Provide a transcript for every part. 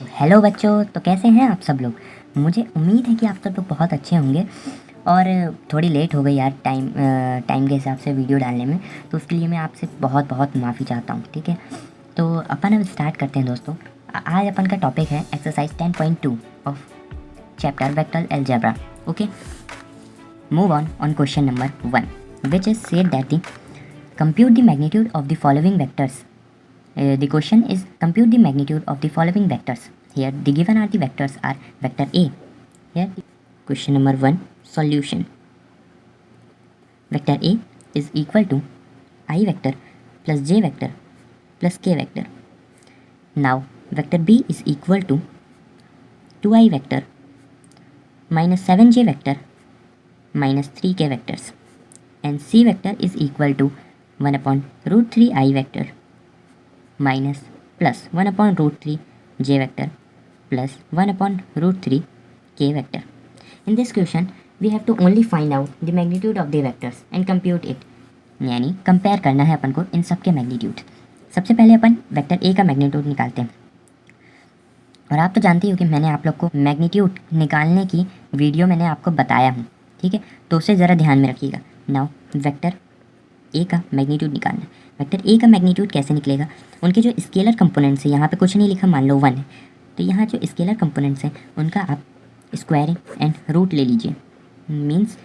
Hello बच्चों, तो कैसे हैं आप सब लोग। मुझे उम्मीद है कि आप सब लोग बहुत अच्छे होंगे। और थोड़ी लेट हो गई यार टाइम के हिसाब से वीडियो डालने में, तो उसके लिए मैं आपसे बहुत बहुत माफ़ी चाहता हूँ। ठीक है, तो अपन अब स्टार्ट करते हैं दोस्तों। आज अपन का टॉपिक है exercise 10.2 of chapter vector algebra. Okay, move on question number 1, which is said that the compute the magnitude of the following vectors. The question is compute the magnitude of the following vectors. Here the given are the vectors are vector A. Here question number 1, solution. Vector A is equal to I vector plus j vector plus k vector. Now vector B is equal to 2i vector minus 7j vector minus 3k vectors, and C vector is equal to 1 upon root 3i vector minus plus 1 upon root 3 j vector plus 1 upon root 3 k vector. In this question, we have to only find out the magnitude of the vectors and compute it. यानी compare करना है अपन को इन सब के magnitude. सबसे पहले अपन vector A का magnitude निकालते हैं। और आप तो जानते हो कि मैंने आप लोग को मैग्नीट्यूड निकालने की वीडियो मैंने आपको बताया हूँ। ठीक है, तो उसे ज़रा ध्यान में रखिएगा। नाउ वेक्टर ए का मैग्नीट्यूड निकालना है। वेक्टर ए का मैग्नीट्यूड कैसे निकलेगा, उनके जो स्केलर कंपोनेंट्स हैं, यहाँ पे कुछ नहीं लिखा, मान लो 1 है, तो यहाँ जो स्केलर कंपोनेंट्स हैं उनका आप स्क्वायरिंग एंड रूट ले लीजिए। मीन्स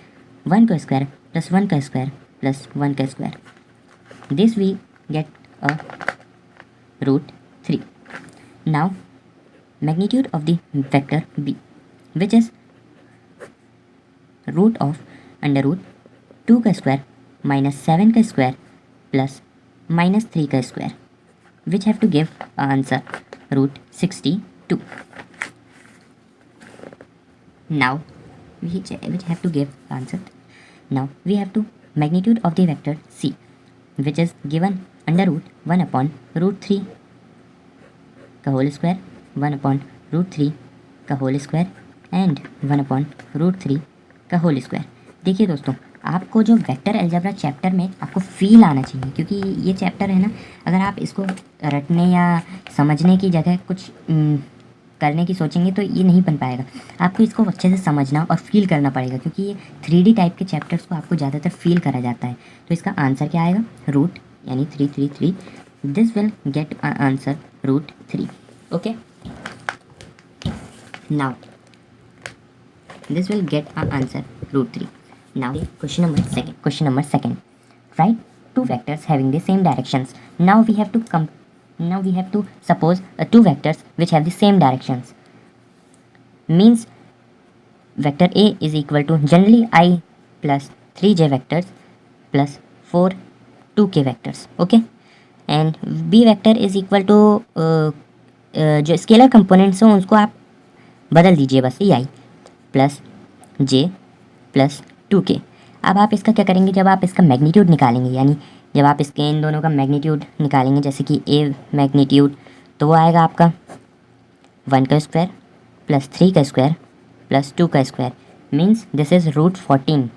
1 का स्क्वायर प्लस 1 का स्क्वायर प्लस 1 का square, this we get a root 3. Now magnitude of the vector B, which is root of under root 2 का स्क्वायर माइनस 7 का स्क्वायर प्लस माइनस 3 का square, which have to give answer root 62. Now which have to give answer. Now we have to magnitude of the vector C, which is given under root 1 upon root 3 का whole square, 1 upon root 3 का whole square and 1 upon root 3 का whole square. देखिए दोस्तों, आपको जो vector algebra chapter में आपको feel आना चाहिए, क्योंकि ये चैप्टर है ना, अगर आप इसको रटने या समझने की जगह कुछ करने की सोचेंगे तो ये नहीं बन पाएगा। आपको इसको अच्छे से समझना और फील करना पड़ेगा, क्योंकि ये 3D टाइप के चैप्टर्स को आपको ज़्यादातर फील करा जाता है। तो इसका आंसर क्या आएगा, रूट यानी 333. This will get answer root 3. Okay, now this will get our answer root 3. Now question number second. Write two vectors having the same directions. Now we have to suppose two vectors which have the same directions. Means vector A is equal to generally I plus 3j vectors plus 4 2k vectors. Okay, and B vector is equal to जो scalar components हों उसको आप बदल दीजिए बस, E I plus J plus 2k. अब आप इसका क्या करेंगे, जब आप इसका मैग्नीट्यूड निकालेंगे, यानी जब आप इसके इन दोनों का मैग्नीट्यूड निकालेंगे, जैसे कि ए मैग्नीट्यूड, तो वो आएगा आपका 1 का स्क्वायर प्लस 3 का स्क्वायर प्लस 2 का square, means this is root 14.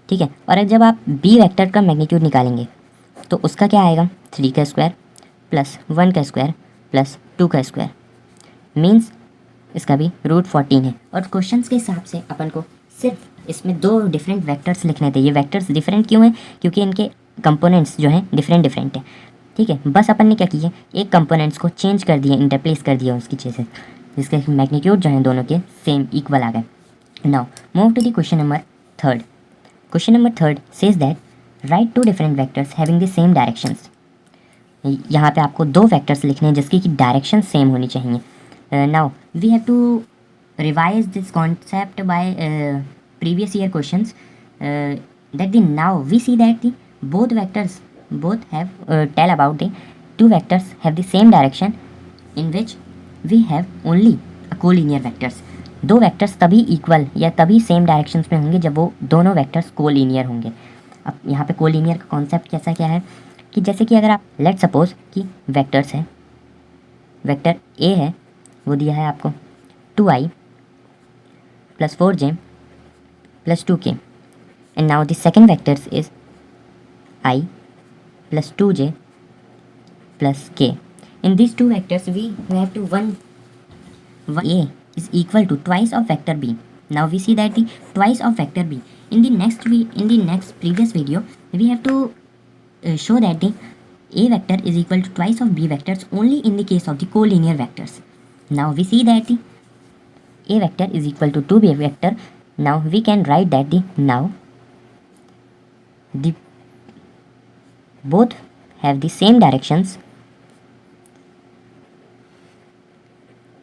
ठीक है, और जब आप बी वेक्टर का मैग्नीट्यूड निकालेंगे तो उसका क्या आएगा, 3 का स्क्वायर प्लस 1 का स्क्वायर प्लस 2 का स्क्वायर, मीन्स इसका भी रूट 14 है. और क्वेश्चंस के हिसाब से अपन को सिर्फ इसमें दो डिफरेंट वेक्टर्स लिखने थे. ये वेक्टर्स डिफरेंट क्यों हैं, क्योंकि इनके कंपोनेंट्स जो हैं डिफरेंट हैं. ठीक है, बस अपन ने क्या किया, एक कंपोनेंट्स को चेंज कर दिया, इंटरप्लेस कर दिया उसकी चीज़ें, जिसके मैग्नीट्यूड जो हैं दोनों के सेम इक्वल आ गए. Now move to the question number third. Question number third says that write two different vectors having the same directions. यहाँ पे आपको दो वेक्टर्स लिखने हैं जिसकी की डायरेक्शन सेम होनी चाहिए. Now we have to revise this concept by previous year questions. Now we see that the both vectors have tell about the two vectors have the same direction in which we have only a collinear vectors. दो vectors तभी equal या तभी same directions में होंगे जब वो दोनों vectors collinear होंगे. अब यहाँ पे कोलिनियर का कॉन्सेप्ट कैसा क्या है, कि जैसे कि अगर आप लेट सपोज कि वेक्टर्स है, वेक्टर ए है, वो दिया है आपको 2i plus 4j plus 2k, and now the second vectors is i plus 2j plus k. In these two vectors we have to one A is equal to twice of vector B. Now we see that the twice of vector B. In the next previous video, we have to show that the A vector is equal to twice of B vectors only in the case of the collinear vectors. Now we see that the A vector is equal to 2B vector. Now we can write that the both have the same directions.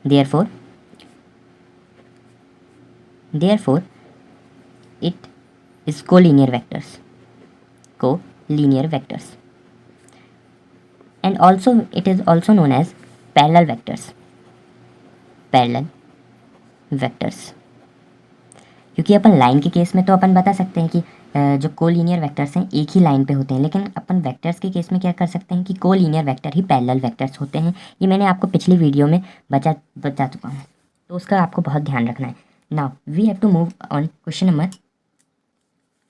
Therefore it is collinear vectors. And also it is also known as parallel vectors. क्योंकि अपन line के case में तो अपन बता सकते हैं कि जो collinear vectors हैं एक ही लाइन पे होते हैं, लेकिन अपन वेक्टर्स के केस में क्या कर सकते हैं कि कोलिनियर वेक्टर ही पैरेलल वेक्टर्स होते हैं। ये मैंने आपको पिछली वीडियो में बता चुका हूँ, तो उसका आपको बहुत ध्यान रखना है। Now we have to move on question number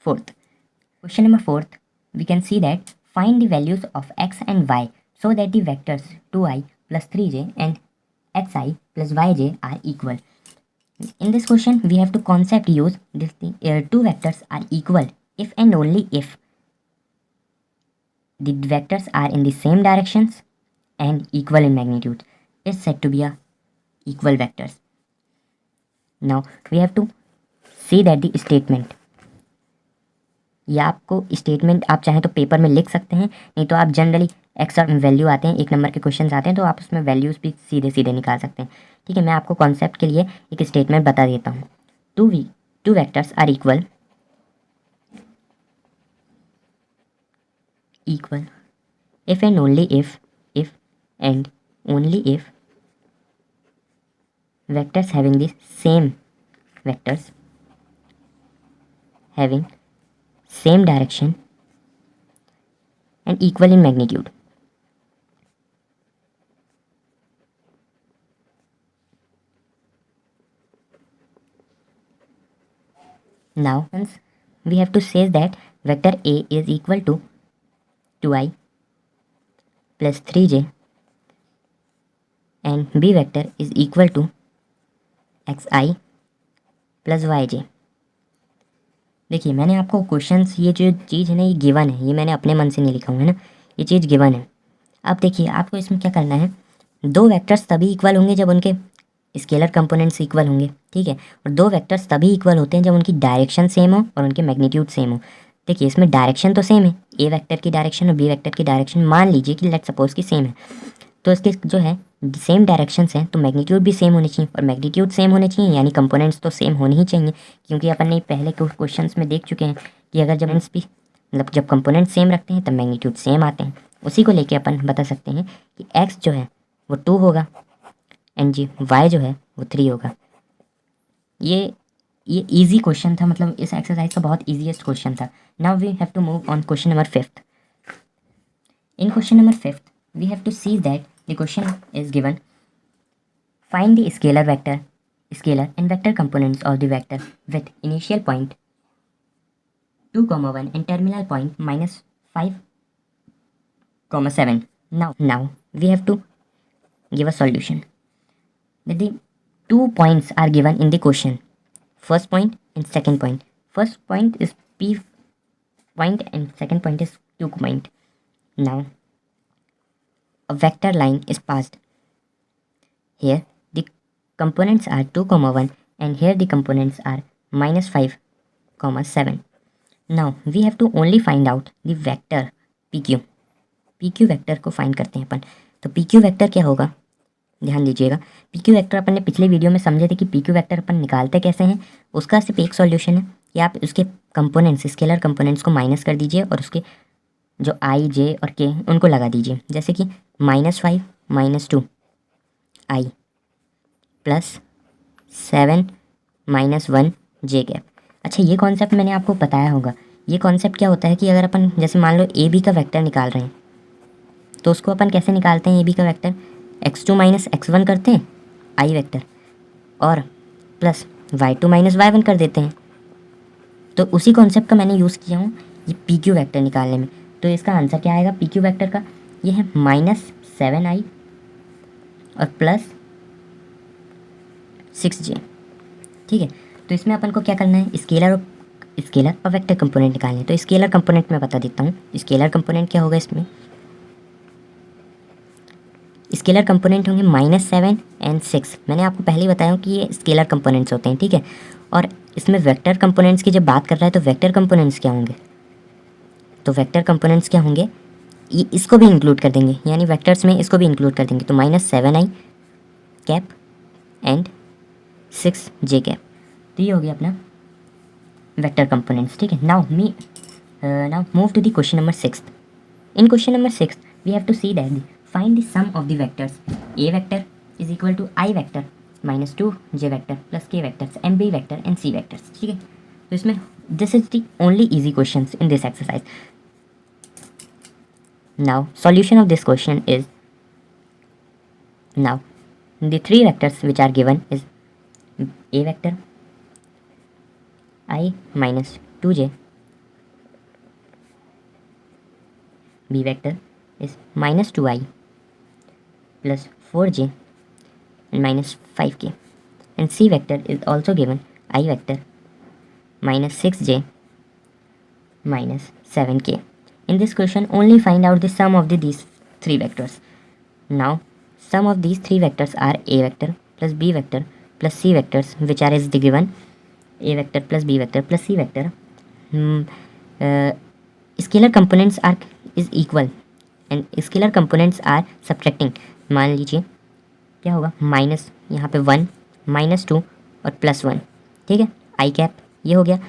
4th। Question number 4th we can see that find the values of x and y so that the vectors 2i + 3j and xi + yj are equal. In this question, we have to concept use this thing, two vectors are equal if and only if the vectors are in the same directions and equal in magnitude. Is said to be a equal vectors. Now we have to see that the statement. या आपको statement आप चाहें तो paper में लिख सकते हैं, नहीं तो आप जनरली एक्स्ट्रा वैल्यू आते हैं, 1 नंबर के क्वेश्चन आते हैं, तो आप उसमें वैल्यूज़ भी सीधे सीधे निकाल सकते हैं। ठीक है, मैं आपको कॉन्सेप्ट के लिए एक स्टेटमेंट बता देता हूँ। Two vectors are equal if and only if vectors having the same same direction and equal in magnitude. Now hence we have to say that vector A is equal to 2i plus 3j and B vector is equal to xi plus yj। देखिए मैंने आपको questions, ये जो चीज़ है ना ये given है, ये मैंने अपने मन से नहीं लिखा हुआ है ना, ये चीज़ गिवन है। अब देखिए आपको इसमें क्या करना है, दो वेक्टर्स तभी इक्वल होंगे जब उनके स्केलर कंपोनेंट्स इक्वल होंगे। ठीक है, और दो वेक्टर्स तभी इक्वल होते हैं जब उनकी डायरेक्शन सेम हो और उनके मैग्नीट्यूड सेम हो। देखिए इसमें डायरेक्शन तो सेम है, ए वेक्टर की डायरेक्शन और बी वेक्टर की डायरेक्शन मान लीजिए कि लेट सपोज की सेम है, तो इसके जो है सेम डायरेक्शंस हैं तो मैग्नीट्यूड भी सेम होनी चाहिए, और मैग्नीट्यूड सेम होने चाहिए यानी कंपोनेंट्स तो सेम होने ही चाहिए, क्योंकि अपन ने पहले क्वेश्चंस में देख चुके हैं कि अगर जब कंपोनेंट सेम रखते हैं तब मैग्नीट्यूड सेम आते हैं। उसी को लेके अपन बता सकते हैं कि x जो है वो 2 होगा एंड जी y जो है वो 3 होगा। ये ईजी क्वेश्चन था, मतलब इस एक्सरसाइज का बहुत ईजीएस्ट क्वेश्चन था। Now we have to move on question number 5th। In question number 5th we have to see that the question is given, find the scalar and vector components of the vector with initial point 2,1 and terminal point -5,7. Now we have to give a solution. The 2 points are given in the question, first point and second point. First point is P point and second point is Q point. Now a vector line is passed. Here the components are 2,1 and here the components are -5,7. Now we have to only find out the vector PQ vector को find करते हैं अपन। तो PQ vector क्या होगा, ध्यान दीजिएगा। PQ vector अपन ने पिछले वीडियो में समझे थे कि PQ वेक्टर अपन निकालते कैसे हैं। उसका सिर्फ एक सॉल्यूशन है कि आप उसके कंपोनेंट्स, स्केलर कंपोनेंट्स को माइनस कर दीजिए और उसके जो i, j और k उनको लगा दीजिए। जैसे कि -5 -2 i +7 -1 j कैप। अच्छा, ये कॉन्सेप्ट मैंने आपको बताया होगा। ये कॉन्सेप्ट क्या होता है कि अगर अपन जैसे मान लो ए बी का वेक्टर निकाल रहे हैं तो उसको अपन कैसे निकालते हैं, ए बी का वेक्टर x2 - x1 करते हैं i वेक्टर और प्लस y2 - y1 कर देते हैं। तो उसी कॉन्सेप्ट का मैंने यूज़ किया हूँ ये PQ वेक्टर निकालने में। तो इसका आंसर क्या आएगा PQ वेक्टर का, ये है -7i और 6j। ठीक है, तो इसमें अपन को क्या करना है, स्केलर और वेक्टर कंपोनेंट निकालने हैं। तो स्केलर कंपोनेंट मैं बता देता हूँ। स्केलर कंपोनेंट क्या होगा, इसमें स्केलर कंपोनेंट होंगे -7 एंड 6। मैंने आपको पहले ही बताया कि ये स्केलर कंपोनेंट्स होते हैं। ठीक है, और इसमें वेक्टर कंपोनेंट्स की जब बात कर रहा है तो वेक्टर कंपोनेंट्स क्या होंगे, तो वेक्टर कंपोनेंट्स क्या होंगे, इसको भी इंक्लूड कर देंगे, यानी वेक्टर्स में इसको भी इंक्लूड कर देंगे। तो -7i cap and 6j cap, तो ये हो गया अपना वेक्टर कंपोनेंट्स। ठीक है, now move to the question number 6। In question number 6 we have to see that find the sum of the vectors a vector is equal to i vector -2j vector plus k vectors and b vector and c vectors. ठीक है, तो इसमें this is the only easy questions in this exercise. Now solution of this question is, now the three vectors which are given is a vector I minus 2j, b vector is minus 2i plus 4j and minus 5k, and c vector is also given I vector minus 6j minus 7k. In this question only find out the sum of these three vectors. Now sum of these three vectors are a vector plus b vector plus c vectors, which are is the given a vector plus b vector plus c vector. Scalar components are is equal and scalar components are subtracting. मान लीजिए क्या होगा, minus यहाँ पे 1 -2 और +1। ठीक है, आई cap ये हो गया।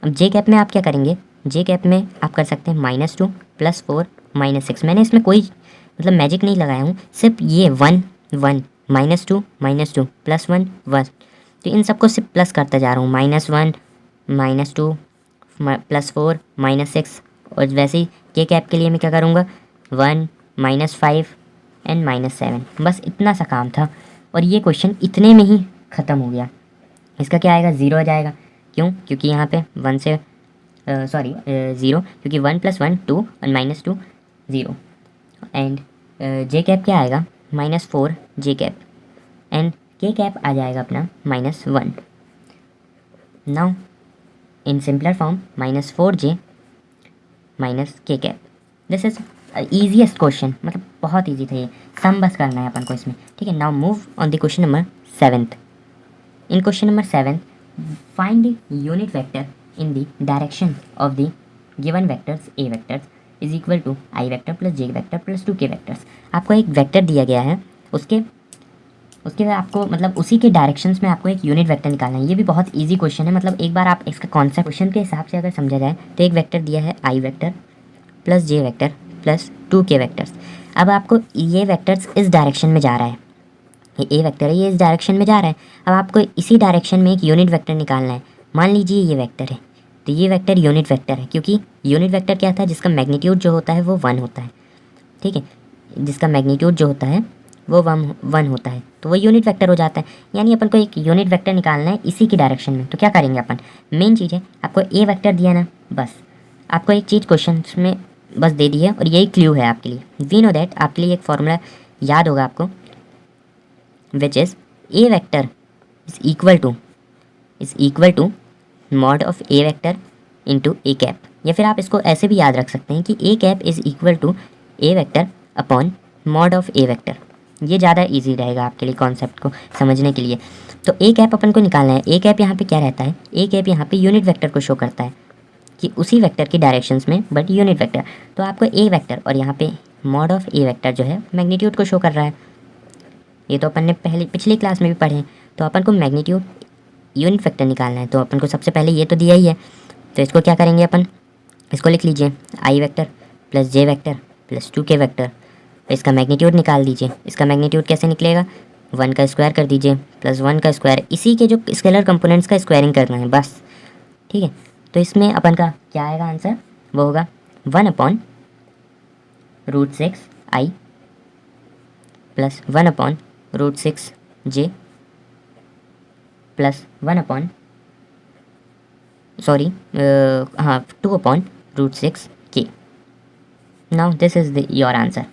अब जे कैप में आप क्या करेंगे, जे कैप में आप कर सकते हैं -2 +4 -6। मैंने इसमें कोई मतलब मैजिक नहीं लगाया हूँ, सिर्फ ये 1 1 -2 -2 +1 1, तो इन सबको सिर्फ प्लस करता जा रहा हूँ, -1 -2 +4 -6। और वैसे ही के कैप के लिए मैं क्या करूँगा, 1 -5 एंड -7। बस इतना सा काम था और ये क्वेश्चन इतने में ही ख़त्म हो गया। इसका क्या आएगा, 0 आ जाएगा। क्यों, क्योंकि यहाँ पे 1 से 0, क्योंकि 1 + 1 2 और -2 0। एंड जे कैप क्या आएगा, -4 J cap and K cap आ जाएगा अपना -1। Now in simpler form -4j minus K cap. This is easiest question, मतलब बहुत ईजी था ये, सम बस करना है अपन को इसमें। ठीक है, now move on the question number 7। In question number 7 find the unit vector in the direction of the given vectors a vectors is equal to I vector plus j vector plus 2k vectors। आपको एक vector दिया गया है, उसके बाद आपको मतलब उसी के डायरेक्शंस में आपको एक यूनिट वेक्टर निकालना है। ये भी बहुत इजी क्वेश्चन है, मतलब एक बार आप इसका कॉन्सेप्ट क्वेश्चन के हिसाब से अगर समझा जाए तो एक वेक्टर दिया है I vector plus j vector plus 2k vectors. अब आपको ये वेक्टर्स इस डायरेक्शन में जा रहा है, ये ए वेक्टर है, ये इस डायरेक्शन में जा रहा है। अब आपको इसी डायरेक्शन में एक यूनिट वेक्टर निकालना है। मान लीजिए ये वेक्टर है, तो ये वेक्टर यूनिट वेक्टर है, क्योंकि यूनिट वेक्टर क्या था, जिसका मैग्नीट्यूड जो होता है वो 1 होता है। ठीक है, जिसका मैग्नीट्यूड जो होता है वो 1 होता है, तो वो यूनिट वेक्टर हो जाता है। यानी अपन को एक यूनिट वेक्टर निकालना है इसी की डायरेक्शन में। तो क्या करेंगे अपन, मेन चीज़ है आपको ए वेक्टर दिया ना, बस आपको एक चीज़ क्वेश्चन में बस दे दी है और यही क्लू है आपके लिए। वी नो दैट, आपके लिए एक फॉर्मूला याद होगा आपको, which is a vector is equal to mod of A vector into a cap. या फिर आप इसको ऐसे भी याद रख सकते हैं कि A cap is equal to A vector upon mod of A vector. ये ज़्यादा इजी रहेगा आपके लिए कॉन्सेप्ट को समझने के लिए। तो ए कैप अपन को निकालना है। ए कैप यहाँ पे क्या रहता है, ए कैप यहाँ पे यूनिट वेक्टर को शो करता है कि उसी वेक्टर की डायरेक्शंस में बट यूनिट वेक्टर। तो आपको ए वेक्टर और यहाँ पे मॉड ऑफ ए वेक्टर जो है मैग्नीट्यूड को शो कर रहा है। ये तो अपन ने पिछली क्लास में भी पढ़े हैं। तो अपन को मैग्नीट्यूड यूनिट वेक्टर निकालना है, तो अपन को सबसे पहले ये तो दिया ही है, तो इसको क्या करेंगे अपन, इसको लिख लीजिए आई वेक्टर प्लस जे वेक्टर प्लस 2k वेक्टर। इसका मैग्नीट्यूड निकाल दीजिए। इसका मैग्नीट्यूड कैसे निकलेगा, 1 का स्क्वायर कर दीजिए प्लस 1 का स्क्वायर, इसी के जो स्केलर कंपोनेंट्स का स्क्वायरिंग करना है बस। ठीक है, तो इसमें अपन का क्या आएगा आंसर, वो होगा 1/√6i plus 1/√6j plus 2/√6k। Now this is your answer.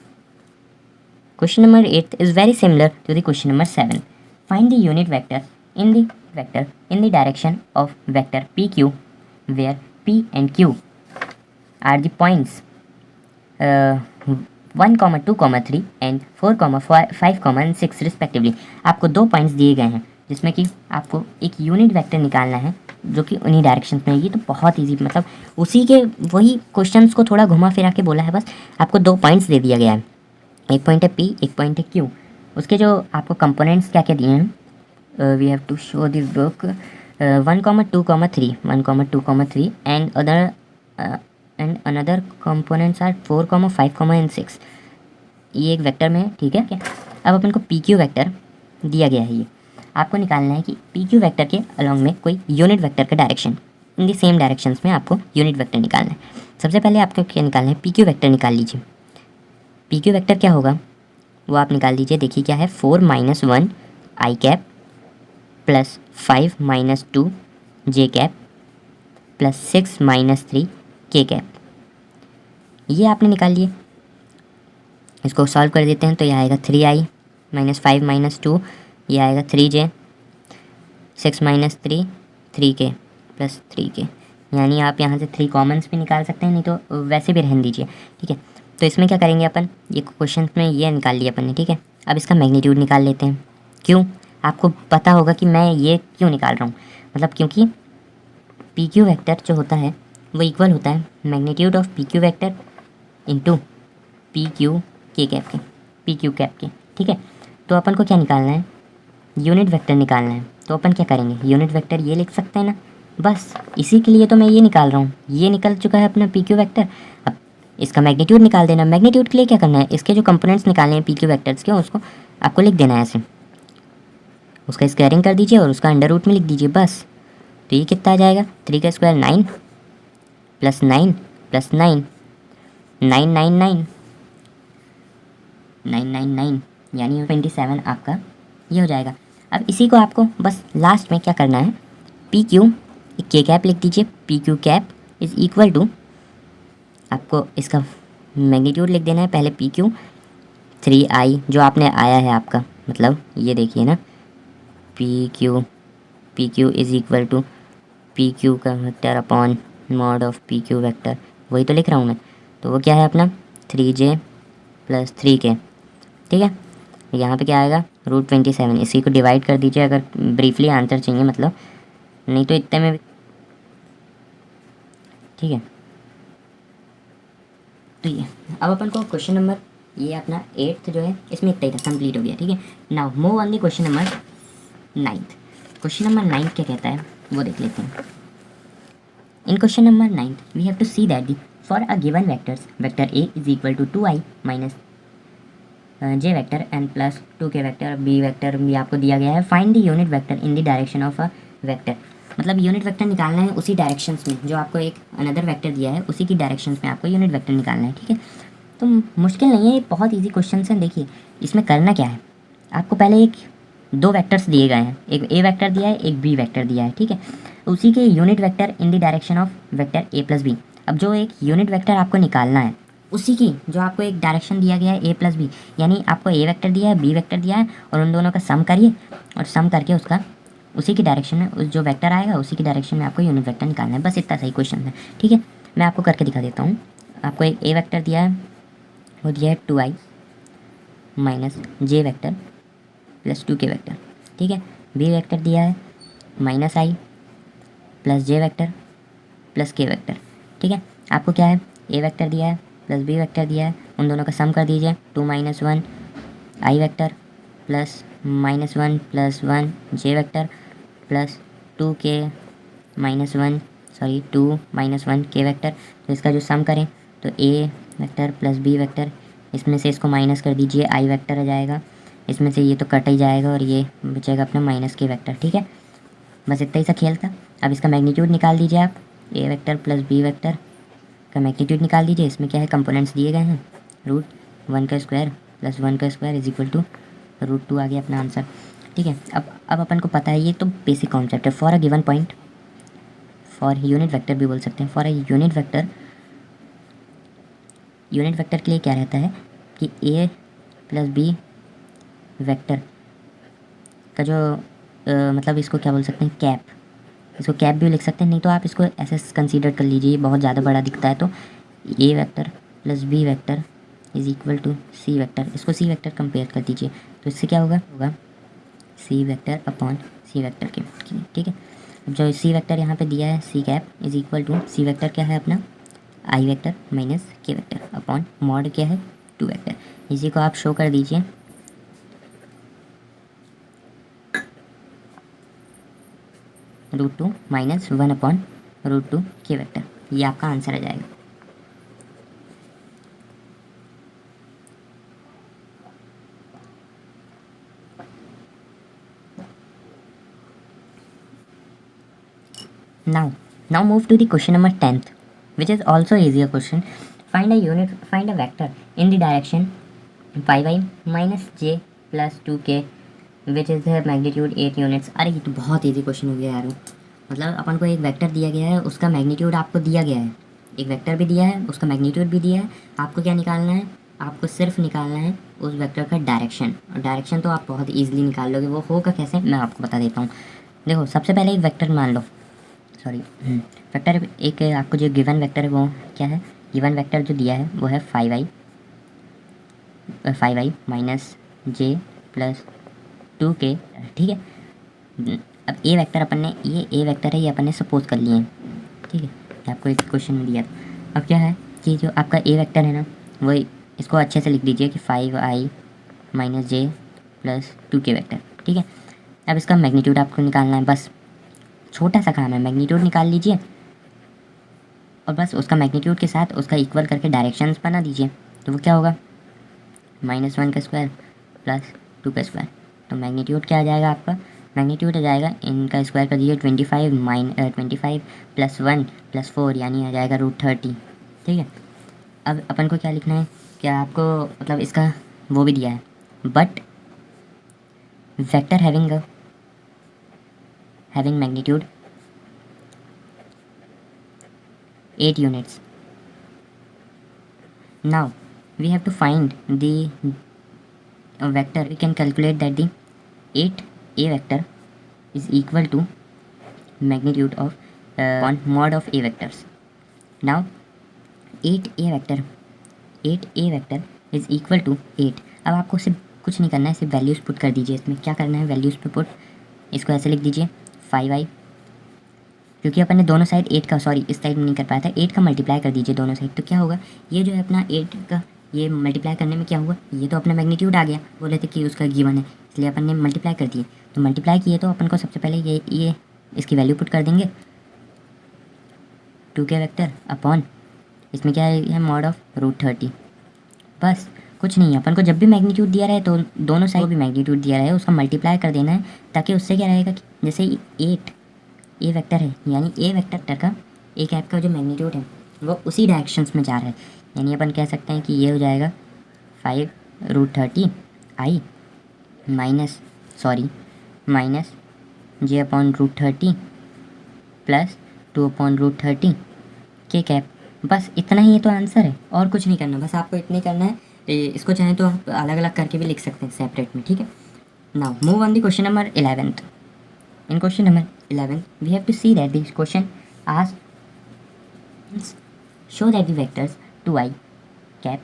Question number 8 is very similar to the question number 7. Find the unit vector in the vector in the direction of vector PQ where P and Q are the points 1, 2, 3 and 4, 5, 6 respectively. आपको 2 points दिए गए हैं जिसमें कि आपको एक unit vector निकालना है जो कि उन्हीं डायरेक्शंस में है। ये तो बहुत इजी, मतलब उसी के वही क्वेश्चंस को थोड़ा घुमा फिरा के बोला है बस। आपको 2 पॉइंट्स दे दिया गया है, एक पॉइंट है P, एक पॉइंट है Q। उसके जो आपको कंपोनेंट्स क्या क्या दिए हैं, we have to show the work 1, 2, 3 1, 2, 3 and another components are 4, 5, and 6। ये एक वेक्टर में है, ठीक है क्या। अब अपन को PQ वेक्टर दिया गया है, ये आपको निकालना है कि PQ वेक्टर के अलॉन्ग में कोई यूनिट वेक्टर का direction, in the same directions में आपको यूनिट वेक्टर निकालना है। सबसे पहले आपको क्या निकालना है, PQ वेक्टर निकाल लीजिए। PQ वेक्टर क्या होगा वो आप निकाल दीजिए। देखिए क्या है, 4 - 1 I cap plus 5 - 2 J cap plus 6 - 3 K cap. ये आपने निकाल लिए। इसको सॉल्व कर देते हैं तो ये आएगा 3i - 5 - 2, ये आएगा 3j, 6 - 3 3k प्लस 3k। यानी आप यहाँ से 3 कॉमन्स भी निकाल सकते हैं, नहीं तो वैसे भी रहने दीजिए, ठीक है। तो इसमें क्या करेंगे अपन, ये क्वेश्चन में ये निकाल लिया अपन ने, ठीक है। अब इसका मैग्नीट्यूड निकाल लेते हैं। क्यों, आपको पता होगा कि मैं ये क्यों निकाल रहा हूँ, मतलब क्योंकि PQ वेक्टर जो होता है वो इक्वल होता है magnitude of PQ vector into PQ K cap के, PQ कैप के, ठीक है। तो अपन को क्या निकालना है, यूनिट वेक्टर निकालना है। तो अपन क्या करेंगे, यूनिट वेक्टर ये लिख सकते हैं ना, बस इसी के लिए तो मैं ये निकाल रहा हूँ। ये निकल चुका है अपना PQ वेक्टर। अब इसका मैग्नीट्यूड निकाल देना। मैग्नीट्यूड के लिए क्या करना है, इसके जो कंपोनेंट्स निकालने हैं PQ वेक्टर्स के, उसको आपको लिख देना है ऐसे, उसका स्क्वायरिंग कर दीजिए और उसका अंडर रूट में लिख दीजिए बस। तो ये कितना आ जाएगा, 3 का स्क्वायर 9 प्लस 9 प्लस 9 999 999 यानी 27 आपका ये हो जाएगा। अब इसी को आपको बस लास्ट में क्या करना है, PQ K कैप लिख दीजिए। PQ cap is equal to, आपको इसका मैग्नीट्यूड लिख देना है पहले PQ 3i जो आपने आया है आपका, मतलब ये देखिए ना, PQ is equal to PQ का vector upon mod of PQ vector, वही तो लिख रहा हूँ मैं। तो वो क्या है अपना 3j प्लस 3k, ठीक है। यहाँ पे क्या आएगा, √27। इसी को डिवाइड कर दीजिए अगर ब्रीफली आंसर चाहिए, मतलब नहीं तो इतने में भी, ठीक है। तो ये अब अपन को क्वेश्चन नंबर, ये अपना 8th जो है इसमें इतना ही था, कंप्लीट हो गया, ठीक है। Now move on the question number 9th। Question number 9 क्या कहता है वो देख लेते हैं। In question number 9 we have to see that the for a given vectors vector A is equal to 2i minus J vector and plus 2k vector, B vector भी आपको दिया गया है। Find the unit vector in the direction of a vector, मतलब unit vector निकालना है उसी directions में जो आपको एक अनदर वेक्टर दिया है, उसी की डायरेक्शंस में आपको यूनिट वेक्टर निकालना है, ठीक है। तो मुश्किल नहीं है, ये बहुत इजी क्वेश्चन है। देखिए इसमें करना क्या है, आपको पहले एक 2 वेक्टर्स दिए गए हैं, एक A वेक्टर दिया है, एक B वेक्टर दिया है, ठीक है। उसी के unit vector in the direction of vector A plus B। अब जो एक यूनिट वेक्टर आपको निकालना है उसी की जो आपको एक डायरेक्शन दिया गया है A प्लस बी, यानी आपको A वेक्टर दिया है, B वेक्टर दिया है, और उन दोनों का सम करिए और सम करके उसका उसी की डायरेक्शन में उस जो वेक्टर आएगा उसी की डायरेक्शन में आपको यूनिट वेक्टर निकालना है। बस इतना सही क्वेश्चन है, ठीक है। मैं आपको करके दिखा देता हूँ। आपको एक A वेक्टर दिया है, वो दिया है 2i minus J vector plus 2k vector, ठीक है। B वेक्टर दिया है -i plus J vector plus k vector, ठीक है। आपको क्या है, A वेक्टर दिया है प्लस B वेक्टर दिया है, उन दोनों का सम कर दीजिए। 2 - 1 I vector plus -1 plus 1 J vector plus 2k -1 2 - 1 k vector. तो इसका जो सम करें तो A vector plus B vector, इसमें से इसको माइनस कर दीजिए, I वेक्टर आ जाएगा, इसमें से ये तो कट ही जाएगा और ये बचेगा अपना -k वेक्टर, ठीक है। बस इतना ही सा खेल था। अब इसका मैग्नीट्यूड निकाल दीजिए आप, A vector plus B vector का मैग्नीट्यूड निकाल दीजिए। इसमें क्या है, कंपोनेंट्स दिए गए हैं, √1 का स्क्वायर प्लस 1 का स्क्वायर इज इक्वल टू √2 आ गया अपना आंसर, ठीक है। अब अपन को पता है, ये तो बेसिक कॉन्सेप्ट है। For a given point, for unit vector भी बोल सकते हैं, फॉर अ यूनिट वेक्टर के लिए क्या रहता है कि A प्लस B वेक्टर का जो मतलब इसको क्या बोल सकते हैं, कैप, इसको कैप भी लिख सकते हैं, नहीं तो आप इसको ऐसे कंसीडर कर लीजिए, बहुत ज़्यादा बड़ा दिखता है तो A vector plus B vector is equal to C vector, इसको सी वेक्टर कंपेयर कर दीजिए, तो इससे क्या होगा C vector upon C vector के, ठीक है। अब जो सी वेक्टर यहाँ पे दिया है C cap is equal to C vector क्या है अपना i vector minus k vector upon mod क्या है 2 वेक्टर, इसी को आप शो कर दीजिए √2 माइनस 1 अपॉन √2 के वेक्टर, ये आपका आंसर आ जाएगा। Now move to the question number 10th, which is also easier question. Find a vector in the direction 5i minus j plus 2k, which is the magnitude 8 units. अरे ये तो बहुत easy question हो गया यार, मतलब अपन को एक वेक्टर दिया गया है, उसका मैग्नीट्यूड आपको दिया गया है, एक वेक्टर भी दिया है, उसका मैग्नीट्यूड भी दिया है, आपको क्या निकालना है, आपको सिर्फ निकालना है उस वेक्टर का डायरेक्शन, और डायरेक्शन तो आप बहुत ईजिली निकाल लोगे, वो होगा कैसे मैं आपको बता देता हूँ। देखो सबसे पहले एक वेक्टर मान लो, सॉरी वेक्टर एक आपको जो गिवन वेक्टर है वो क्या है, गिवन वेक्टर जो दिया है वो है 5i माइनस जे प्लस 2k, ठीक है। अब ए वेक्टर अपन ने, ये ए वेक्टर है, ये अपन ने सपोज कर लिए हैं, ठीक है, आपको एक क्वेश्चन में दिया था। अब क्या है कि जो आपका ए वेक्टर है ना, वो इसको अच्छे से लिख दीजिए कि 5i माइनस जे प्लस 2k वेक्टर, ठीक है। अब इसका मैग्नीट्यूड आपको निकालना है, बस छोटा सा काम है, मैग्नीट्यूड निकाल लीजिए और बस उसका मैग्नीट्यूड के साथ उसका इक्वल करके डायरेक्शंस बना दीजिए, तो वो क्या होगा -1 का स्क्वायर प्लस 2 का स्क्वायर, तो मैग्नीट्यूड क्या आ जाएगा आपका, मैग्नीट्यूड आ जाएगा इनका स्क्वायर कर दीजिए 25 प्लस 1 प्लस 4 यानी आ जाएगा √30, ठीक है। अब अपन को क्या लिखना है, क्या आपको मतलब इसका वो भी दिया है, but vector having magnitude 8 units. Now we have to find the vector. We can calculate that the 8a vector is equal to magnitude of mod of a vectors. Now 8a vector is equal to 8। अब आपको सिर्फ कुछ नहीं करना है, सिर्फ values put कर दीजिए, इसमें क्या करना है वैल्यूज़ पे पुट, इसको ऐसे लिख दीजिए 5i, क्योंकि अपन ने दोनों साइड 8 का, सॉरी इस साइड में नहीं कर पाया था, 8 का मल्टीप्लाई कर दीजिए दोनों साइड, तो क्या होगा ये जो है अपना 8 का ये मल्टीप्लाई करने में क्या हुआ, ये तो अपना मैग्नीट्यूड आ गया, बोले थे कि उसका गिवन है इसलिए अपन ने मल्टीप्लाई कर दिए, तो मल्टीप्लाई किए तो अपन को सबसे पहले ये इसकी वैल्यू पुट कर देंगे 2k वेक्टर अपॉन इसमें क्या है मॉड ऑफ √30, बस कुछ नहीं है। अपन को जब भी मैग्नीट्यूड दिया रहे तो दोनों साइड भी मैग्नीट्यूड दिया रहे उसका मल्टीप्लाई कर देना है, ताकि उससे क्या रहेगा कि जैसे 8 ए वेक्टर है, यानी ए वेक्टर का ए कैप का जो मैग्नीट्यूड है वो उसी डायरेक्शंस में जा रहा है, यानी अपन कह सकते हैं कि ये हो जाएगा 5 √30 I minus J upon √30 plus 2 upon √30 K cap, बस इतना ही, ये तो आंसर है, और कुछ नहीं करना, बस आपको इतना ही करना है। इसको चाहें तो आप अलग अलग करके भी लिख सकते हैं सेपरेट में, ठीक है। Now move on the question number 11th। In question number 11 we have to see that this question asked show that the vectors 2i cap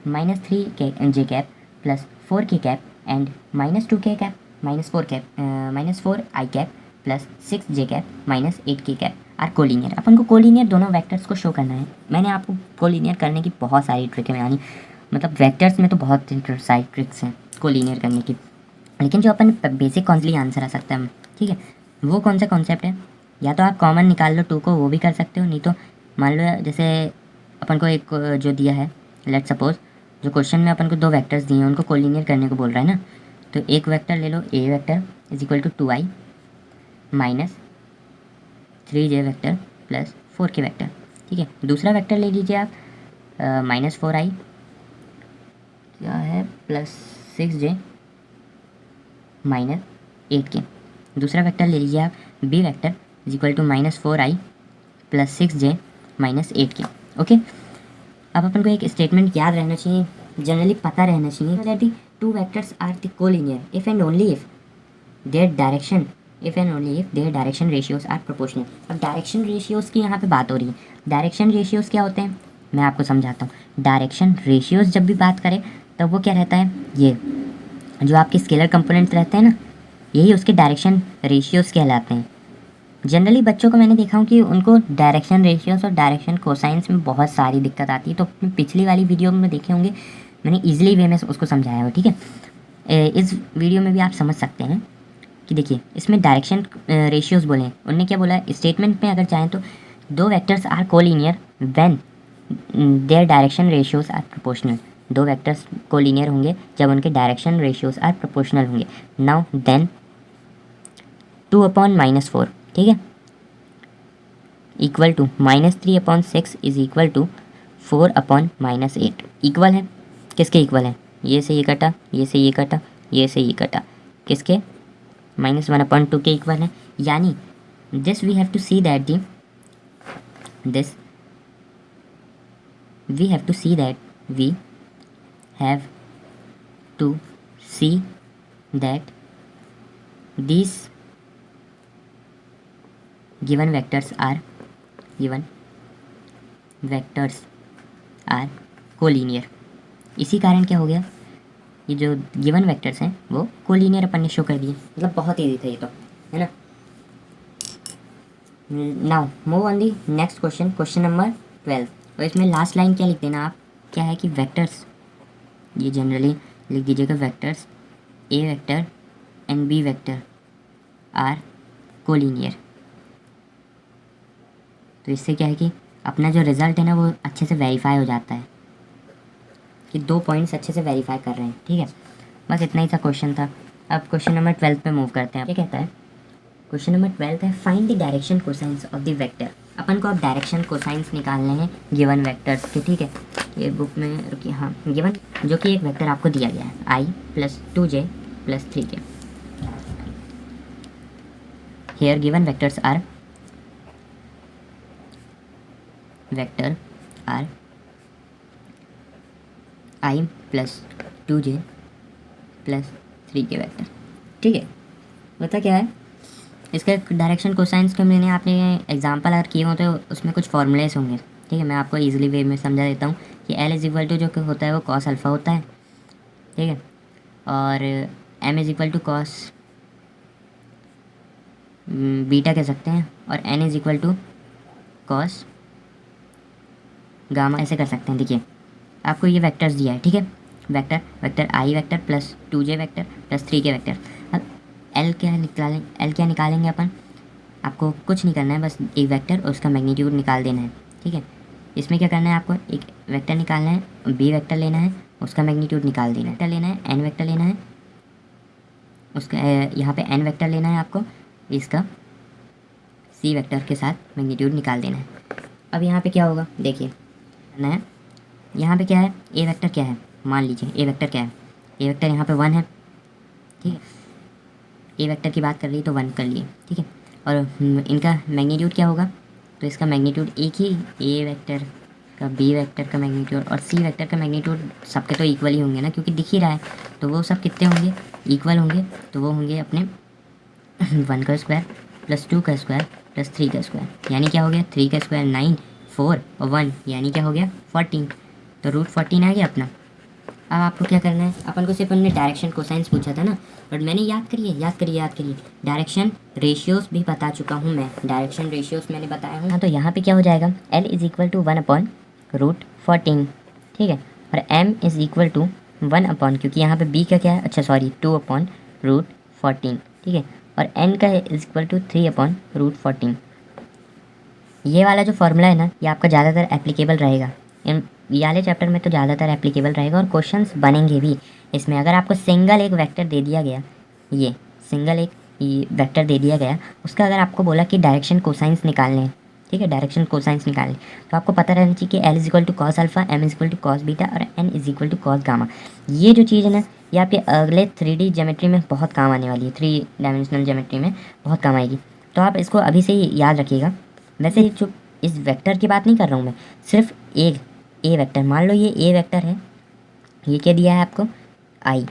-3k j cap plus 4k cap and -2k cap -4i cap plus 6j cap -8k cap are collinear. अपन को collinear दोनों vectors को show करना है। मैंने आपको collinear करने की बहुत सारी ट्रिक है, यानी मतलब वेक्टर्स में तो बहुत सारी ट्रिक्स हैं कोलिनियर करने की, लेकिन जो अपन बेसिक कॉन्सली आंसर आ सकता है, ठीक है, वो कौन सा कॉन्सेप्ट है, या तो आप कॉमन निकाल लो 2 को, वो भी कर सकते हो, नहीं तो मान लो जैसे अपन को एक जो दिया है, लेट सपोज जो क्वेश्चन में अपन को 2 वेक्टर्स दिए हैं उनको कोलिनियर करने को बोल रहा है ना, तो एक वेक्टर ले लो A vector is equal to 2i minus 3j vector plus 4k vector, ठीक है। दूसरा वेक्टर ले लीजिए आप -4i क्या है प्लस 6j -8k। दूसरा वेक्टर ले लीजिए आप B vector is equal to -4i plus 6j -8k, okay. अब अपन को एक स्टेटमेंट याद रहना चाहिए, जनरली पता रहना चाहिए that the 2 vectors are the collinear if and only if their direction if and only if their direction ratios are proportional. अब डायरेक्शन रेशियोज़ की यहाँ पे बात हो रही है। डायरेक्शन रेशियोज़ क्या होते हैं, मैं आपको समझाता हूँ। डायरेक्शन रेशियोज़ जब भी बात करें तब वो क्या रहता है, ये जो आपके स्केलर कंपोनेंट्स रहते हैं ना, यही उसके डायरेक्शन रेशियोज़ कहलाते हैं। जनरली बच्चों को मैंने देखा हूँ कि उनको डायरेक्शन रेशियोज़ और डायरेक्शन कोसाइंस में बहुत सारी दिक्कत आती है। तो अपनी पिछली वाली वीडियो में देखे होंगे, मैंने ईजिली वे में उसको समझाया हो, ठीक है। इस वीडियो में भी आप समझ सकते हैं कि देखिए इसमें डायरेक्शन रेशियोज़ बोले हैं। उनने क्या बोला है स्टेटमेंट में, अगर चाहें तो दो vectors are collinear when their direction ratios are proportional. दो वेक्टर्स कोलिनियर होंगे जब उनके डायरेक्शन रेशियोज़ आर प्रोपोर्शनल होंगे। नाउ देन 2/-4, ठीक है, equal to -3/6 is equal to 4/-8। Equal है, किसके इक्वल है, ये से ये कटा, ये से ये कटा, ये से ये कटा, किसके, -1/2 के इक्वल है। यानी this we have to see that the this we have to see that we have to see that these given vectors are collinear. इसी कारण क्या हो गया, ये जो गिवन वेक्टर्स हैं वो कोलिनियर अपन ने शो कर दिए। मतलब बहुत ईजी था ये तो, है ना। Now move on the next question, question number 12। और इसमें लास्ट लाइन क्या लिख देना आप, क्या है कि वेक्टर्स, ये जनरली लिख दीजिएगा, vectors A vector and B vector are collinear. तो इससे क्या है कि अपना जो रिज़ल्ट है ना वो अच्छे से वेरीफाई हो जाता है कि दो पॉइंट्स अच्छे से वेरीफाई कर रहे हैं, ठीक है। बस इतना ही सा क्वेश्चन था। अब क्वेश्चन नंबर 12 पे मूव करते हैं। क्या कहता है क्वेश्चन नंबर 12 है, find the direction cosines of the vector. अपन को अब डायरेक्शन कोसाइंस निकालने हैं गिवन वेक्टर्स के, ठीक है। ये बुक में रुकिए, हाँ, गिवन जो कि एक वेक्टर आपको दिया गया है i + 2j + 3k। Here given vector are i + 2j + 3k vector, ठीक है। बता क्या है इसका डायरेक्शन कोसाइंस के, मैंने आपने एग्जांपल अगर किए हो तो उसमें कुछ फॉर्मूलेस होंगे, ठीक है। मैं आपको इजीली वे में समझा देता हूँ कि L = जो होता है वो cos अल्फ़ा होता है, ठीक है, और M = cos बीटा कह सकते हैं, और N = cos गामा ऐसे कर सकते हैं। देखिए आपको ये वेक्टर्स दिया है, ठीक है, vector i vector + 2j vector + 3k vector. अब L क्या निकालेंगे अपन, आपको कुछ नहीं करना है, बस एक वेक्टर और उसका मैग्नीट्यूड निकाल देना है, ठीक है। इसमें क्या करना है, आपको एक वेक्टर निकालना है, b वेक्टर लेना है, उसका मैग्नीट्यूड निकाल देना है, वेक्टर लेना है, n वेक्टर लेना है, उसका यहाँ पे n वेक्टर लेना है आपको, इसका c वेक्टर के साथ मैग्नीट्यूड निकाल देना है। अब यहाँ पे क्या होगा, देखिए करना है, यहाँ पे क्या है, a वेक्टर क्या है, मान लीजिए a वेक्टर क्या है, a वेक्टर यहाँ पे 1 है, ठीक है। ए वेक्टर की बात कर रही तो 1 कर लिए, ठीक है। और इनका मैग्नीट्यूड क्या होगा, तो इसका मैग्नीट्यूड एक ही, ए वेक्टर का, बी वेक्टर का मैग्नीट्यूड और सी वेक्टर का मैग्नीट्यूड सबके तो इक्वल ही होंगे ना, क्योंकि दिख ही रहा है, तो वो सब कितने होंगे, इक्वल होंगे। तो वो होंगे अपने 1 का स्क्वायर + 2 का स्क्वायर + 3 का स्क्वायर, यानी क्या हो गया, 3 का स्क्वायर 9, 4 और 1 यानी क्या हो गया 14। तो √14 आ गया अपना। अब आपको क्या करना है, अपन को सिर्फ उन्होंने डायरेक्शन कोसाइंस पूछा था ना, बट मैंने याद करिए डायरेक्शन रेशियोज़ भी बता चुका हूँ मैं, डायरेक्शन रेशियोज़ मैंने बताया हूँ। हाँ, तो यहाँ पे क्या हो जाएगा, L = 1/√14, ठीक है, और M = 1 क्योंकि यहाँ पे B का क्या है, अच्छा सॉरी 2/√14, ठीक है, और N का = 3/√14। ये वाला जो फॉर्मूला है ना, ये आपका ज़्यादातर एप्लीकेबल रहेगा, ये वाले चैप्टर में तो ज़्यादातर एप्लीकेबल रहेगा और क्वेश्चंस बनेंगे भी इसमें। अगर आपको सिंगल एक वेक्टर दे दिया गया, ये सिंगल एक वेक्टर दे दिया गया, उसका अगर आपको बोला कि डायरेक्शन कोसाइंस निकालने हैं, ठीक है, डायरेक्शन कोसाइंस निकालने, तो आपको पता रहना चाहिए कि L = cos alpha, M = cos beta और N = cos गामा। ये जो चीज़ है ना, ये आपके अगले 3D ज्योमेट्री में बहुत काम आने वाली है, 3 डायमेंशनल ज्योमेट्री में बहुत काम आएगी, तो आप इसको अभी से ही याद रखिएगा। वैसे जो इस वेक्टर की बात नहीं कर रहा हूँ मैं, सिर्फ एक ए वेक्टर, मान लो ये ए वेक्टर है, ये क्या दिया है आपको, i,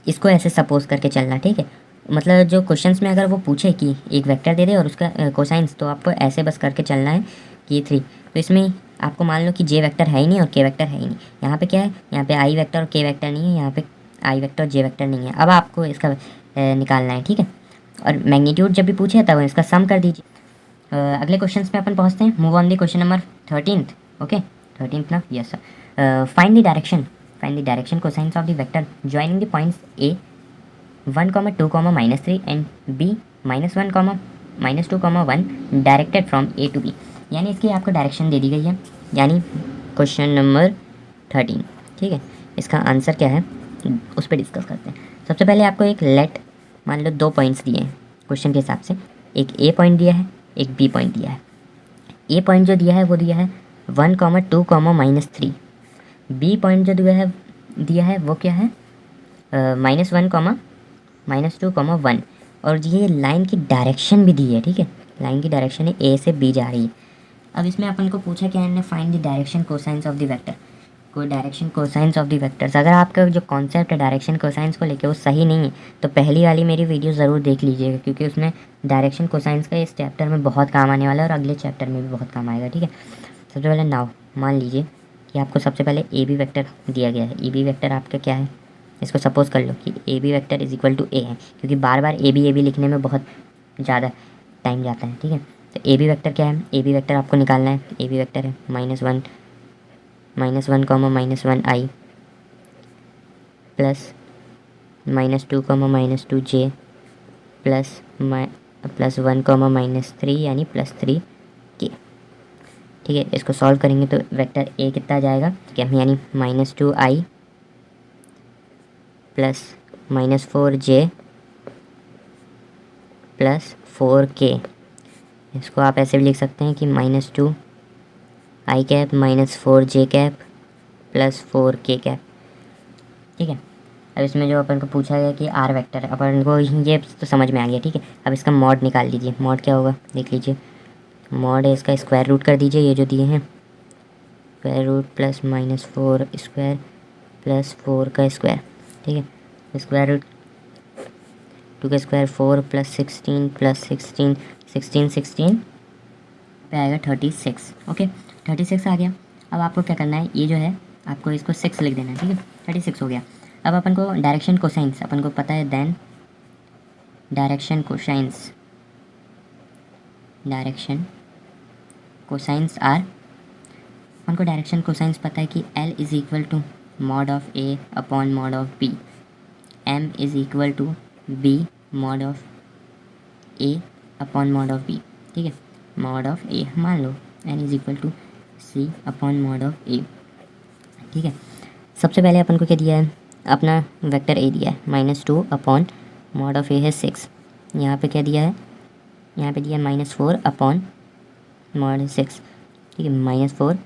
इसको ऐसे सपोज करके चलना, ठीक है। मतलब जो क्वेश्चंस में अगर वो पूछे कि एक वेक्टर दे दे और उसका कोसाइंस, तो आपको ऐसे बस करके चलना है कि ये 3। तो इसमें आपको मान लो कि जे वेक्टर है ही नहीं और के वेक्टर है ही नहीं। यहाँ पे क्या है, यहाँ पे आई वेक्टर और के वेक्टर नहीं है, यहाँ पे आई वेक्टर और जे वेक्टर नहीं है। अब आपको इसका निकालना है, ठीक है। और मैग्नीट्यूड जब भी पूछे तब इसका सम कर दीजिए। अगले क्वेश्चन पे अपन पहुँचते हैं। Move on the question number 13। Okay, 13 ना, yes sir. Find the direction cosines of the vector joining the points A 1, 2, -3 and B -1, -2, 1 directed from A to B. यानी इसकी आपको डायरेक्शन दे दी गई है, यानी क्वेश्चन नंबर 13, ठीक है। इसका आंसर क्या है उस पर डिस्कस करते हैं। सबसे पहले आपको एक लेट, मान लो 2 पॉइंट्स दिए हैं क्वेश्चन के हिसाब से। एक ए पॉइंट दिया है, एक बी पॉइंट दिया है। ए पॉइंट जो दिया है वो दिया है 1, 2, -3। बी पॉइंट जो दिया है वो क्या है -1, -2, 1। और ये लाइन की डायरेक्शन भी दी है, ठीक है। लाइन की डायरेक्शन है ए से बी जा रही है। अब इसमें अपन को पूछा क्या है, find the direction cosines of the vector. कोई direction cosines of the vectors, अगर आपका जो कॉन्सेप्ट है डायरेक्शन कोसाइंस को लेके वो सही नहीं है तो पहली वाली मेरी वीडियो ज़रूर देख लीजिएगा, क्योंकि उसमें डायरेक्शन कोसाइंस का इस चैप्टर में बहुत काम आने वाला है और अगले चैप्टर में भी बहुत काम आएगा, ठीक है। सबसे पहले नाउ मान लीजिए कि आपको सबसे पहले ए बी वेक्टर दिया गया है। ए बी वेक्टर आपका क्या है, इसको सपोज कर लो कि A B vector is equal to A है, क्योंकि बार बार ए बी लिखने में बहुत ज़्यादा टाइम जाता है, ठीक है। तो ए बी वेक्टर क्या है, ए बी वेक्टर आपको निकालना है। ए बी वेक्टर है -1, -1, -1 आई प्लस -2, -2 जे प्लस +1, -3 यानी +3 के, ठीक है। इसको सॉल्व करेंगे तो वेक्टर ए कितना आ जाएगा, ठीक है, यानी -2 आई प्लस -4 जे प्लस 4 के। इसको आप ऐसे भी लिख सकते हैं कि -2 आई कैप -4 जे कैप प्लस 4 के कैप, ठीक है। अब इसमें जो अपन को पूछा गया कि आर वेक्टर, अपन को ये तो समझ में आ गया, ठीक है। अब इसका मॉड निकाल लीजिए। मॉड क्या होगा देख लीजिए। मॉड है इसका स्क्वायर रूट कर दीजिए, ये जो दिए हैं square root plus -4 square plus 4 का स्क्वायर, ठीक है। स्क्वायर रूट 2 का स्क्वायर 4 प्लस 16 प्लस 16 16 पे आएगा 36। ओके, 36 आ गया। अब आपको क्या करना है, ये जो है आपको इसको 6 लिख देना है, ठीक है। 36 हो गया। अब अपन को डायरेक्शन कोसाइंस अपन को पता है, देन डायरेक्शन कोसाइंस आर, अपन को डायरेक्शन कोसाइंस पता है कि L is equal to mod of A upon mod of B, M is equal to B mod of A upon mod of B, ठीक है। मॉड ऑफ A मान लो N is equal to C upon mod of A, ठीक है। सबसे पहले अपन को क्या दिया है, अपना वेक्टर A दिया है -2 अपॉन मॉड ऑफ A है 6। यहाँ पे क्या दिया है, यहाँ पे दिया -4 अपॉन मॉड 6, ठीक है। -4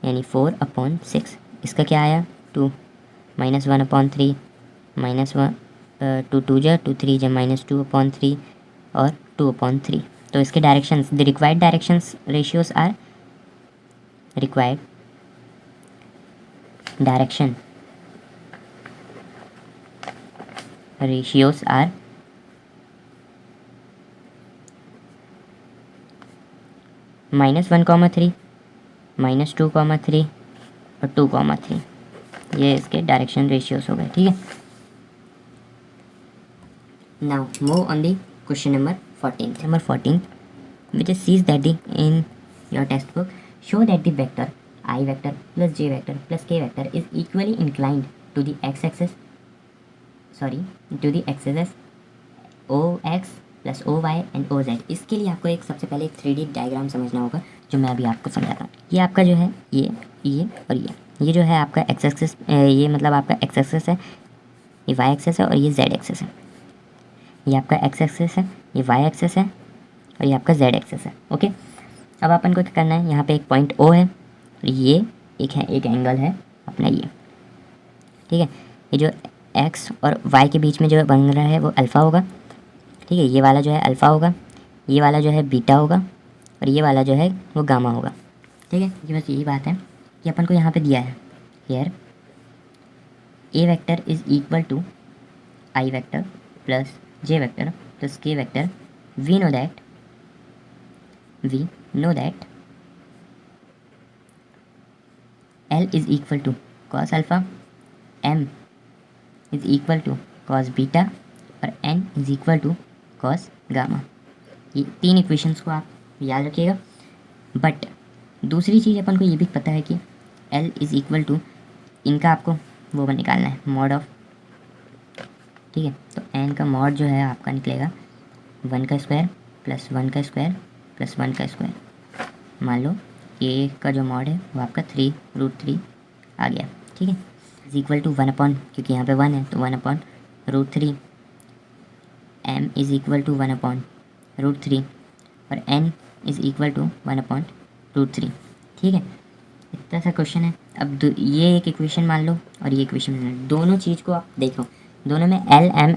यानी 4 अपॉन 6। इसका क्या आया 2 -1 अपॉन 3 -1 2 2 जा 2 3 जा -2 अपॉन 3 और 2 अपॉन 3। तो इसके directions, the required directions ratios are, required direction ratios are -1, 3 -2, 3 और 2, 3। ये इसके डायरेक्शन रेशियोज हो गए, ठीक है। Now move on the question number 14 which is sees that the in your textbook show that the vector I vector plus j vector plus k vector is equally inclined to the x-axis, to the axes ox plus OY and OZ। इसके लिए आपको एक सबसे पहले एक 3D diagram समझना होगा, जो मैं अभी आपको समझाता हूँ। ये आपका जो है ये और ये जो है आपका एक्स एक्सिस, ये मतलब आपका एक्स एक्सिस है, ये वाई एक्सिस है और ये जेड एक्सिस है। ये आपका एक्स एक्सिस है, ये वाई एक्सिस है और ये आपका जेड एक्सिस है। ओके, अब अपन को क्या करना है, यहाँ पे एक पॉइंट O है, ये एक एंगल है अपना ये, ठीक है। ये जो एक्स और वाई के बीच में जो बन रहा है वो अल्फ़ा होगा, ठीक है। ये वाला जो है अल्फ़ा होगा, ये वाला जो है बीटा होगा और ये वाला जो है वो गामा होगा, ठीक है। ये बस यही बात है कि अपन को यहाँ पे दिया है here A vector is equal to i vector plus j vector plus k vector, we know that L is equal to cos alpha, m is equal to cos beta और n is equal to cos gamma. ये 3 equations को आप याद रखिएगा। But दूसरी चीज़ अपन को ये भी पता है कि L इज़ इक्वल टू, इनका आपको वो निकालना है मॉड ऑफ, ठीक है। तो n का मॉड जो है आपका निकलेगा 1 का स्क्वायर प्लस 1 का स्क्वायर प्लस 1 का स्क्वायर। मान लो a का जो मॉड है वो आपका 3√3 आ गया, ठीक है। इज इक्वल टू 1 अपॉन, क्योंकि यहाँ पे 1 है तो 1 upon √3, m is equal to 1 upon √3 और n is equal to 1 upon √3, ठीक है। इतना सा क्वेश्चन है। अब ये एक इक्वेशन मान लो और ये इक्वेशन मान लो, दोनों चीज़ को आप देखो, दोनों में L m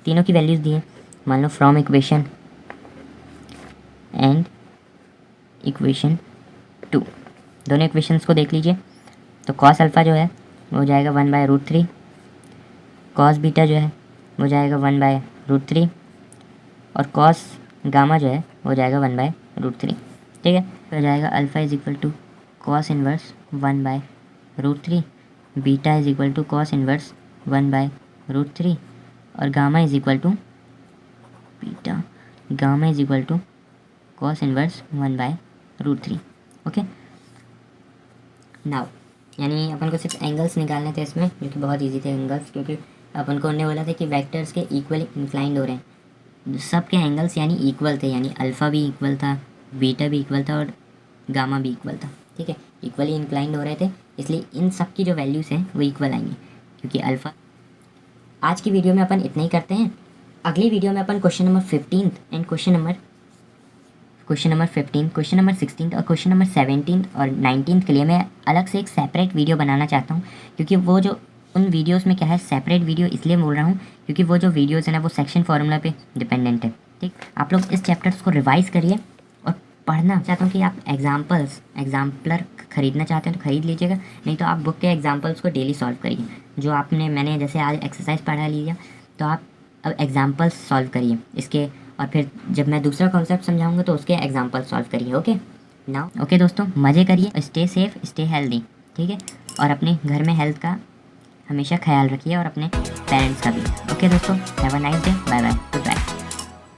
तीनों की वैल्यूज़ दी हैं। मान लो फ्रॉम इक्वेशन एंड इक्वेशन 2, दोनों इक्वेशंस को देख लीजिए। तो कॉस अल्फ़ा जो है वो हो जाएगा 1/√3, कॉस बीटा जो है वो जाएगा 1/√3 और कॉस गामा जो है वो जाएगा 1/√3, ठीक है। तो हो जाएगा alpha is equal to cos inverse 1/√3, beta is equal to cos inverse 1/√3 और gamma is equal to cos inverse 1/√3, okay. Now यानी अपन को सिर्फ एंगल्स निकालने थे इसमें, जो कि बहुत इजी थे एंगल्स, क्योंकि अपन को उन्होंने बोला था कि वेक्टर्स के इक्वली इंक्लाइंड हो रहे हैं, सब के एंगल्स यानी इक्वल थे, यानी अल्फ़ा भी इक्वल था, बीटा भी इक्वल था और गामा भी इक्वल था, ठीक है। इक्वली इंक्लाइंड हो रहे थे, इसलिए इन सब की जो वैल्यूज़ हैं वो इक्वल आएंगी, क्योंकि अल्फ़ा। आज की वीडियो में अपन इतना ही करते हैं। अगली वीडियो में अपन question number 15 and question number 15, question number 16 और क्वेश्चन नंबर 17 और 19 के लिए मैं अलग से एक सेपरेट वीडियो बनाना चाहता हूँ, क्योंकि वो जो उन वीडियोस में क्या है, सेपरेट वीडियो इसलिए बोल रहा हूँ क्योंकि वो जो वीडियोस है ना वो सेक्शन फार्मूला पे डिपेंडेंट है, ठीक। आप लोग इस चैप्टर्स को रिवाइज़ करिए और पढ़ना चाहता हूँ कि आप एग्जाम्पलर खरीदना चाहते हैं तो खरीद लीजिएगा, नहीं तो आप बुक के एग्जाम्पल्स को डेली सॉल्व करिए। जो मैंने जैसे आज एक्सरसाइज पढ़ा लीजिए, तो आप अब एग्जाम्पल्स सॉल्व करिए इसके, और फिर जब मैं दूसरा कॉन्सेप्ट समझाऊंगा तो उसके एग्जाम्पल सॉल्व करिए, ओके। नाउ ओके दोस्तों, मज़े करिए, स्टे सेफ, स्टे हेल्दी, ठीक है। और अपने घर में हेल्थ का हमेशा ख्याल रखिए और अपने पेरेंट्स का भी, ओके दोस्तों। Have a nice day, bye bye.